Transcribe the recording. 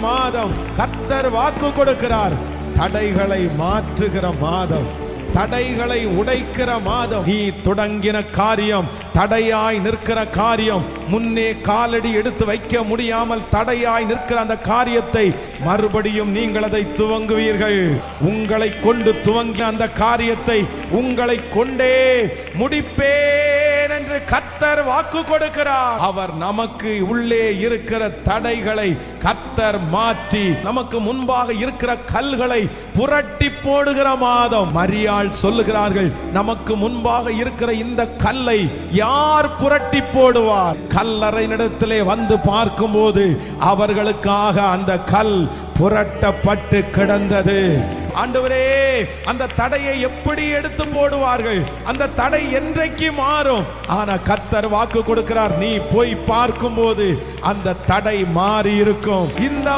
மாதம் கர்த்தர் வாக்கு கொடுக்கிறார். தடைகளை மாற்றுகிற மாதம், தடைகளை உடைக்கிற மாதம். நீ தொடங்கின காரியம், தடையாய் நிற்கிற காரியம், முன்னே காலடி எடுத்து வைக்க முடியாமல் தடையாய் நிற்கிற அந்த காரியத்தை மறுபடியும் நீங்கள் அதை துவங்குவீர்கள். உங்களை கொண்டு துவங்கிய அந்த காரியத்தை உங்களை கொண்டே முடிப்பேன் என்று கர்த்தர் வாக்கு கொடுக்கிறார். அவர் நமக்கு உள்ளே இருக்கிற தடைகளை கர்த்தர் மாற்றி நமக்கு முன்பாக இருக்கிற கல்களை புரட்டி போடுகிற மாதம். மரியாள் சொல்லுகிறார்கள், நமக்கு முன்பாக இருக்கிற இந்த கல்லை யார் புரட்டி போடுவார்? கல்லறையினிடத்திலே வந்து பார்க்கும்போது அவர்களுக்காக அந்த கல் புரட்டப்பட்டு கிடந்தது. ஆண்டவரே, அந்த தடையை எப்படி எடுத்து போடுவார்கள்? அந்த தடை என்றைக்கு மாறும்? ஆனா கர்த்தர் வாக்கு கொடுக்கிறார், நீ போய் பார்க்கும்போது அந்த தடை மாறி இருக்கும். இந்த